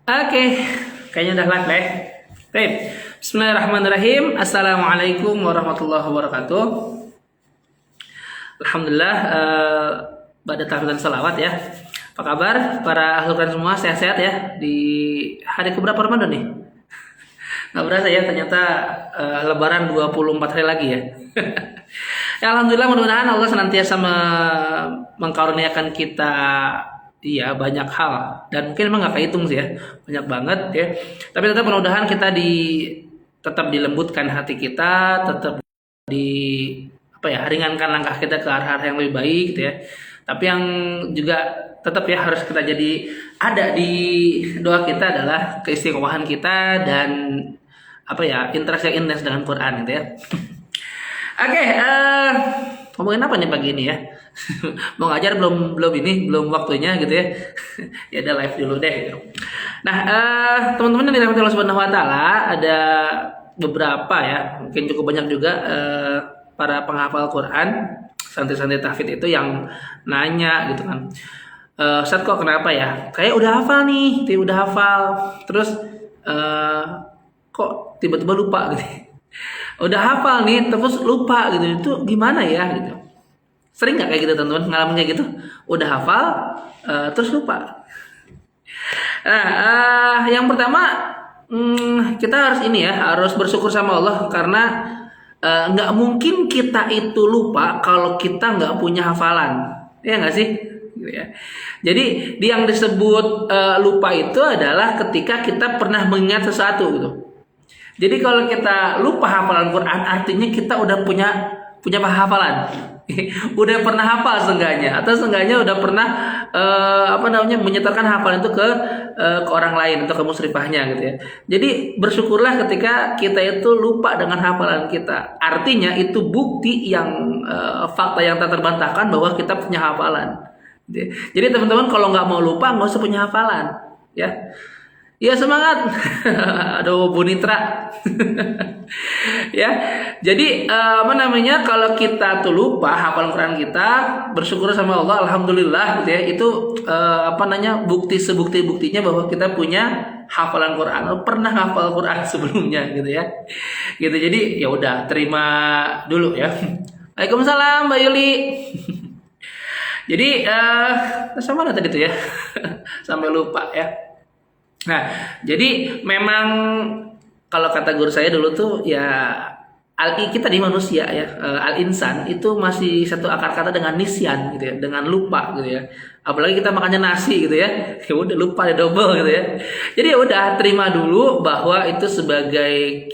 Oke, kayaknya udah live deh. Baik, Bismillahirrahmanirrahim. Assalamualaikum warahmatullahi wabarakatuh. Alhamdulillah, pada tahlilan dan salawat ya. Apa kabar para ahli Quran semua? Sehat-sehat ya di hari keberapa Ramadan nih? Nggak berasa ya, ternyata Lebaran 24 hari lagi ya. Ya, Alhamdulillah, mudah-mudahan Allah senantiasa mengkaruniakan kita. Iya, banyak hal dan mungkin emang nggak kehitung sih ya, banyak banget ya. Tapi tetap mudah-mudahan kita tetap dilembutkan hati kita, tetap di apa ya, ringankan langkah kita ke arah-arah yang lebih baik gitu ya. Tapi yang juga tetap ya harus kita jadi ada di doa kita adalah keistiqomahan kita dan apa ya, interaksi yang intens dengan Quran gitu ya. Oke, ngomongin apa nih pagi ini ya? Mau ngajar belum waktunya gitu ya. Ya udah live dulu deh gitu. Nah, teman-teman yang dirahmati Allah Subhanahu wa taala, ada beberapa ya, mungkin cukup banyak juga para penghafal Quran, santri-santri tahfidz itu yang nanya gitu kan. Ustaz, kok kenapa ya? Kayak udah hafal nih, udah hafal. Terus kok tiba-tiba lupa gitu. Udah hafal nih terus lupa gitu, itu gimana ya gitu. Sering nggak kayak gitu teman-teman, ngalamin kayak gitu? Udah hafal terus lupa. Nah, yang pertama, kita harus ini ya, harus bersyukur sama Allah karena nggak mungkin kita itu lupa kalau kita nggak punya hafalan, ya nggak sih? Gitu ya. Jadi yang disebut lupa itu adalah ketika kita pernah mengingat sesuatu gitu. Jadi kalau kita lupa hafalan Quran, artinya kita udah punya hafalan. Udah pernah hafal seenggaknya, atau seenggaknya udah pernah menyetorkan hafalan itu ke orang lain atau ke musrifahnya gitu ya. Jadi bersyukurlah ketika kita itu lupa dengan hafalan kita. Artinya itu bukti yang fakta yang tak terbantahkan bahwa kita punya hafalan. Jadi teman-teman kalau nggak mau lupa nggak usah punya hafalan, ya. Ya semangat. Aduh Bu Nitra. Ya. Jadi kalau kita tuh lupa hafalan Quran kita, bersyukur sama Allah, alhamdulillah gitu ya. Itu bukti sebukti-buktinya bahwa kita punya hafalan Quran, pernah hafal Quran sebelumnya gitu ya. Gitu. Jadi ya udah, terima dulu ya. Waalaikumsalam Mbak Yuli. Jadi sama mana tadi tuh ya? Sampai lupa ya. Nah, jadi memang kalau kata guru saya dulu tuh ya, kita di manusia ya, al-insan itu masih satu akar kata dengan nisyan gitu ya, dengan lupa gitu ya. Apalagi kita makannya nasi gitu ya, ya udah lupa ya, double gitu ya. Jadi ya udah, terima dulu bahwa itu sebagai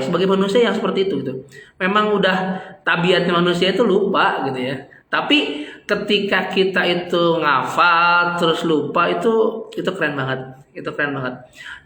sebagai manusia yang seperti itu gitu. Memang udah tabiatnya manusia itu lupa gitu ya. Tapi ketika kita itu ngafal terus lupa, itu keren banget,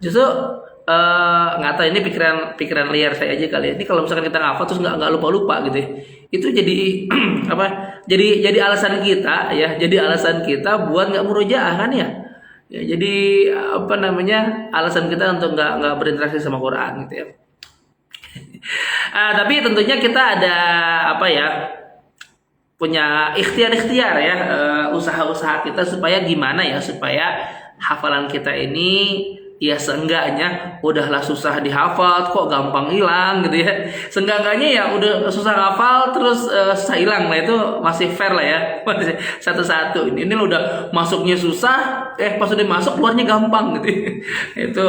Justru nggak tahu, ini pikiran liar saya aja kali ya. Ini kalau misalkan kita ngafal terus nggak lupa gitu ya, itu jadi jadi alasan kita ya, buat nggak murojaah kan ya. Ya, jadi alasan kita untuk nggak berinteraksi sama Quran gitu ya. Tapi tentunya kita ada punya ikhtiar ya, usaha-usaha kita supaya gimana ya, supaya hafalan kita ini ya seenggaknya udahlah susah dihafal kok gampang hilang gitu ya. Seenggaknya ya udah susah hafal terus susah hilang lah, itu masih fair lah ya. Satu-satu ini lo udah masuknya susah, pas udah masuk keluarnya gampang gitu. Itu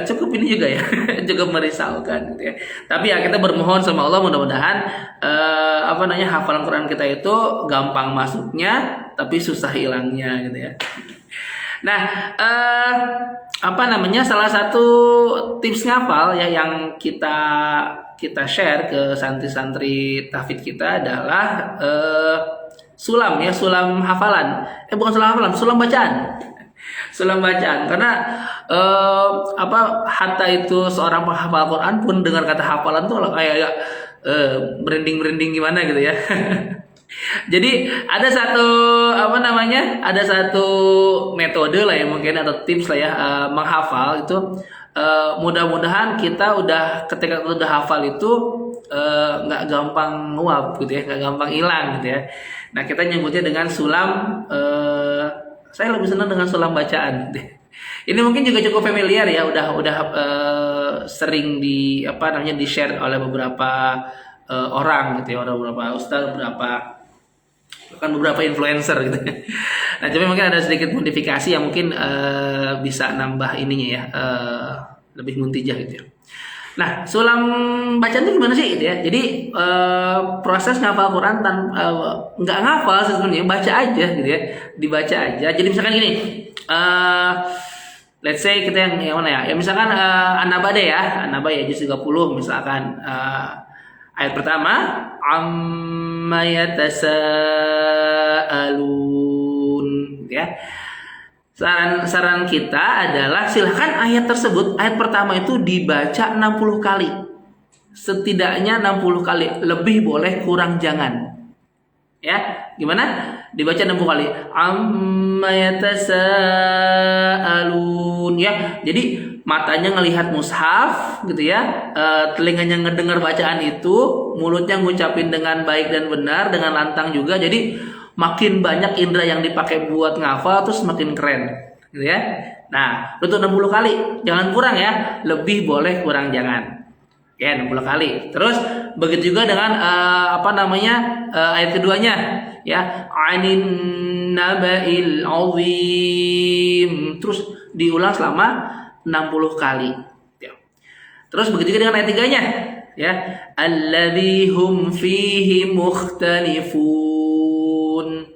cukup ini juga ya, cukup merisaukan gitu ya. Tapi ya kita bermohon sama Allah, mudah-mudahan hafalan Quran kita itu gampang masuknya tapi susah hilangnya gitu ya. Nah, salah satu tips ngafal ya yang kita share ke santri-santri tahfidz kita adalah sulam hafalan. Bukan sulam hafalan, sulam bacaan. Karena hatta itu seorang penghafal Quran pun dengar kata hafalan tuh kayak merinding gimana gitu ya. Jadi ada satu metode lah ya mungkin, atau tips lah ya menghafal itu. Mudah-mudahan kita ketika udah hafal itu nggak gampang nguap gitu ya, nggak gampang hilang gitu ya. Nah, kita nyebutnya dengan sulam saya lebih senang dengan sulam bacaan. Ini mungkin juga cukup familiar ya, udah sering di share oleh beberapa orang gitu ya, beberapa ustaz, beberapa influencer gitu ya. Nah, cuma mungkin ada sedikit modifikasi yang mungkin bisa nambah ininya ya, lebih muntijah gitu ya. Nah, sulam bacaan itu gimana sih gitu ya? Jadi proses ngafal Quran nggak ngafal sebenarnya, baca aja gitu ya, dibaca aja. Jadi misalkan gini, let's say kita yang mana ya? Ya misalkan An-Naba deh ya, An-Naba ya juz 30 misalkan ayat pertama amma yatasaalun gitu ya. Saran kita adalah silahkan ayat tersebut, ayat pertama itu dibaca 60 kali. Setidaknya 60 kali, lebih boleh, kurang jangan. Ya, gimana? Dibaca 60 kali. Amma yatasaalun ya. Jadi matanya ngelihat mushaf gitu ya. Telinganya ngedengar bacaan itu, mulutnya ngucapin dengan baik dan benar, dengan lantang juga. Jadi makin banyak indera yang dipakai buat ngafal, terus makin keren gitu ya. Nah, untuk 60 kali, jangan kurang ya, lebih boleh, kurang jangan. Ya, 60 kali. Terus begitu juga dengan ayat keduanya ya, anin naba'il azim. Terus diulang selama 60 kali ya. Terus begitu juga dengan ayat tiganya ya, alladzi hum fihi mukhtalifun,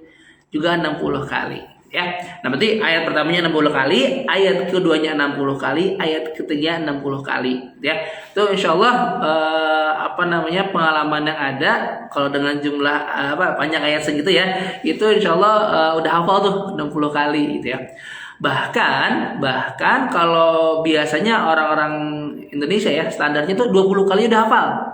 juga 60 kali ya. Nah, berarti ayat pertamanya 60 kali, ayat keduanya 60 kali, ayat ketiga 60 kali ya. Itu insyaallah pengalaman yang ada kalau dengan jumlah panjang ayat segitu ya, itu insyaallah udah hafal tuh 60 kali gitu ya. Bahkan kalau biasanya orang-orang Indonesia ya, standarnya tuh 20 kali udah hafal.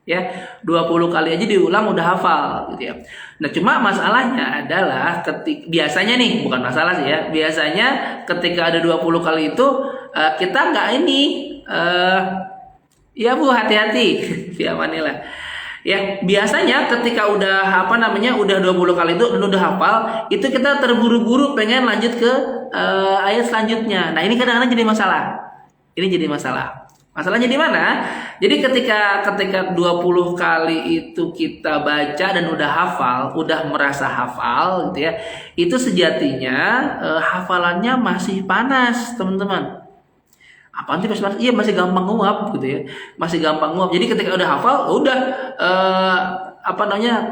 Ya, 20 kali aja diulang udah hafal gitu ya. Nah, cuma masalahnya adalah biasanya nih, bukan masalah sih ya, biasanya ketika ada 20 kali itu kita nggak ya Bu, hati-hati ya Manila. Ya, biasanya ketika udah udah 20 kali itu udah hafal, itu kita terburu-buru pengen lanjut ke ayat selanjutnya. Nah, ini kadang-kadang jadi masalah. Masalahnya di mana? Jadi ketika 20 kali itu kita baca dan udah hafal, udah merasa hafal gitu ya, itu sejatinya hafalannya masih panas, teman-teman. Apaan sih masih panas? Iya, masih gampang nguap gitu ya. Masih gampang nguap. Jadi ketika udah hafal, udah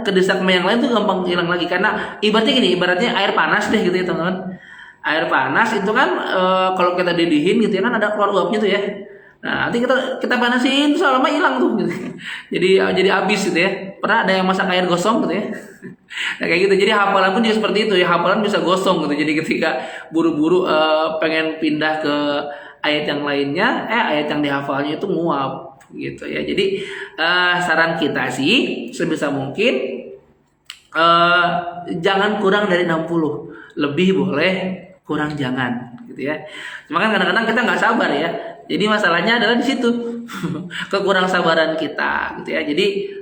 kedesak sama yang lain tuh gampang hilang lagi, karena ibaratnya air panas deh gitu ya, teman-teman. Air panas itu kan kalau kita didihin gitu ya kan ada keluar uapnya tuh ya. Nah, nanti kita panasin terus lama hilang tuh gitu. Jadi habis gitu ya. Pernah ada yang masak air gosong gitu ya. Nah, kayak gitu. Jadi hafalan pun juga seperti itu ya. Hafalan bisa gosong gitu. Jadi ketika buru-buru pengen pindah ke ayat yang lainnya, ayat yang dihafalnya itu nguap gitu ya. Jadi saran kita sih sebisa mungkin jangan kurang dari 60. Lebih boleh, kurang jangan gitu ya. Cuma kan kadang-kadang kita nggak sabar ya. Jadi masalahnya adalah di situ kekurang sabaran kita gitu ya. Jadi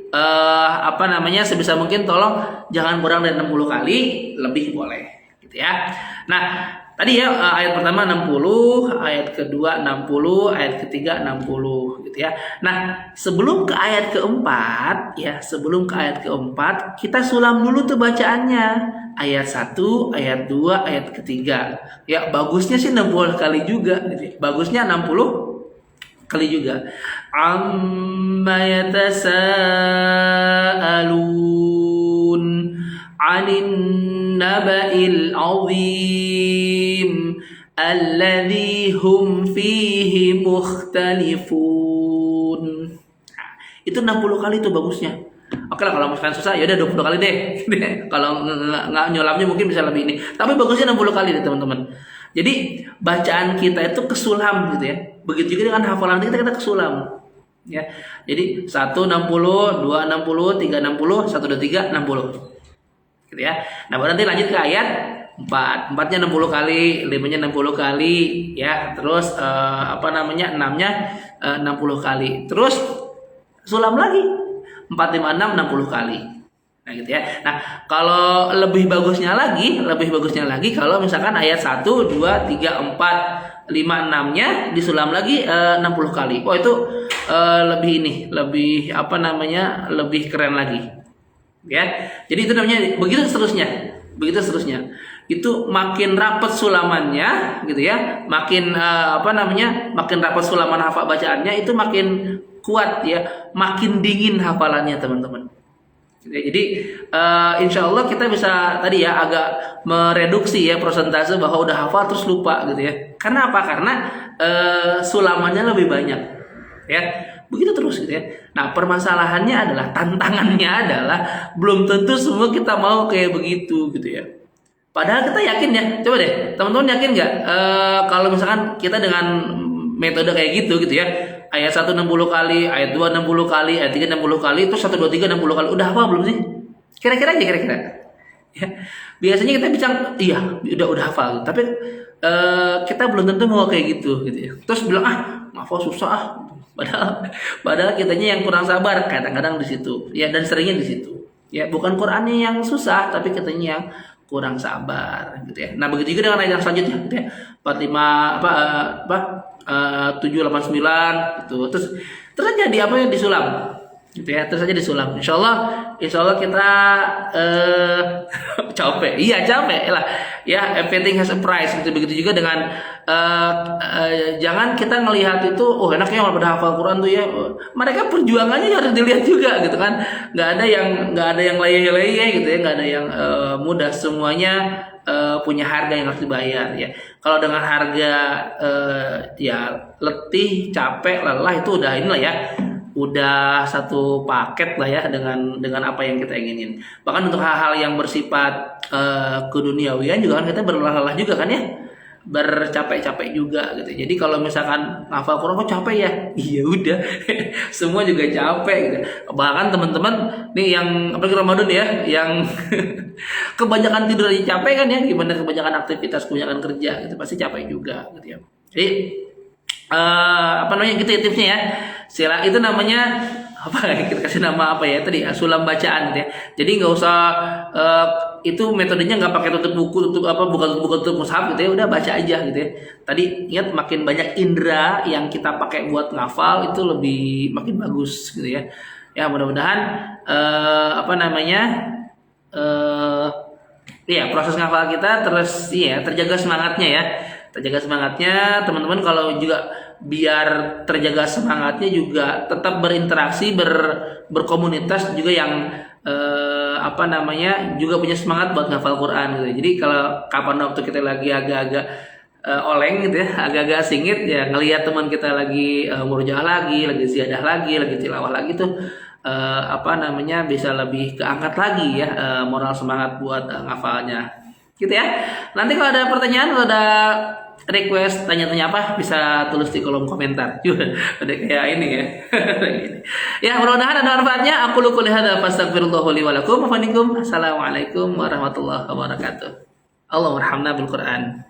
sebisa mungkin tolong jangan kurang dari 60 kali, lebih boleh gitu ya. Nah, tadi ya ayat pertama 60, ayat kedua 60, ayat ketiga 60 gitu ya. Nah, sebelum ke ayat keempat kita sulam dulu tuh bacaannya. Ayat 1, ayat 2, ayat ketiga. Ya, bagusnya sih 60 kali juga gitu ya. Bagusnya 60 kali juga. Amma yatasaalun 'anin naba'il 'azim alladzi hum fihi mukhtalifun. Nah, itu 60 kali tuh bagusnya. Oke lah, kalau misalkan susah ya udah 20 kali deh. Kalau nggak nyolapnya mungkin bisa lebih ini. Tapi bagusnya 60 kali deh, teman-teman. Jadi bacaan kita itu kesulam gitu ya. Begitu juga dengan hafalan kita kesulam. Ya. Jadi 1 60, 2 60, 3 60, 1 2 3 60. Gitu ya. Nah, baru nanti lanjut ke ayat 4. 4-nya 60 kali, 5-nya 60 kali ya. Terus 6-nya 60 kali. Terus sulam lagi. 4, 5, 6, 60 kali Nah gitu ya. Nah kalau lebih bagusnya lagi kalau misalkan ayat 1, 2, 3, 4, 5, 6-nya disulam lagi 60 kali. Itu lebih apa namanya, lebih keren lagi. Ya, jadi itu namanya begitu seterusnya. Itu makin rapat sulamannya, gitu ya. Makin makin rapat sulaman hafal bacaannya itu makin kuat ya, makin dingin hafalannya teman-teman. Jadi insya Allah kita bisa tadi ya agak mereduksi ya persentase bahwa udah hafal terus lupa gitu ya. Karena apa? Karena sulamannya lebih banyak ya. Begitu terus gitu ya. Nah permasalahannya adalah, tantangannya adalah belum tentu semua kita mau kayak begitu gitu ya. Padahal kita yakin ya. Coba deh teman-teman, yakin nggak kalau misalkan kita dengan metode kayak gitu ya, ayat 1 60 kali, ayat 2 60 kali, ayat 3 60 kali, terus 1 2 3 60 kali. Udah hafal belum sih? Kira-kira. Ya. Biasanya kita bilang iya, udah hafal. Tapi kita belum tentu mau kayak gitu ya. Terus bilang hafal susah Padahal kitanya yang kurang sabar kadang-kadang di situ. Ya, dan seringnya di situ. Ya, bukan Qur'annya yang susah, tapi kitanya yang kurang sabar gitu ya. Nah, begitu juga dengan ayat yang selanjutnya gitu ya. 789 gitu. Terus jadi apa yang disulam gitu ya, terus aja disulam. Insya Allah kita capek lah ya, everything has a price gitu. Begitu juga dengan jangan kita ngelihat itu enaknya orang pada hafal Quran tuh ya, mereka perjuangannya harus dilihat juga gitu kan. Nggak ada yang leye-leye gitu ya, nggak ada yang mudah. Semuanya punya harga yang harus dibayar ya. Kalau dengan harga ya letih, capek, lelah, itu udah inilah ya, udah satu paket lah ya dengan apa yang kita inginin. Bahkan untuk hal-hal yang bersifat keduniawian juga kan kita berlelah-lelah juga kan ya, bercapek-capek juga gitu. Jadi kalau misalkan ngafal Quran kok capek ya, iya udah semua juga capek gitu. Bahkan teman-teman nih yang apalagi Ramadan ya, yang kebanyakan tidur aja capek kan ya, gimana kebanyakan aktivitas, kebanyakan kerja gitu, pasti capek juga gitu ya. Jadi gitu ya tipsnya ya. Sila itu namanya kita kasih nama apa ya tadi, sulam bacaan gitu ya. Jadi nggak usah itu metodenya nggak pakai tutup buku, bukan tutup mushaf gitu ya, udah baca aja gitu ya. Tadi ingat, makin banyak indera yang kita pakai buat ngafal itu makin bagus gitu ya. Ya mudah-mudahan proses ngafal kita terus terjaga semangatnya ya. Teman-teman. Kalau juga biar terjaga semangatnya juga tetap berinteraksi, berkomunitas juga yang juga punya semangat buat ngafal Quran gitu. Jadi kalau kapan waktu kita lagi agak-agak oleng gitu ya, agak-agak singit ya, ngelihat teman kita lagi murojaah lagi ziyadah lagi tilawah lagi tuh bisa lebih keangkat lagi ya moral semangat buat ngafalnya gitu ya. Nanti kalau ada pertanyaan, kalau ada request tanya-tanya apa, bisa tulis di kolom komentar. Udah kayak ini ya. Ya, mudah-mudahan ada manfaatnya. Aku luqul hadza fastaghfirullah li wa lakum. Assalamualaikum warahmatullahi wabarakatuh. Allahumma arhamna bil Qur'an.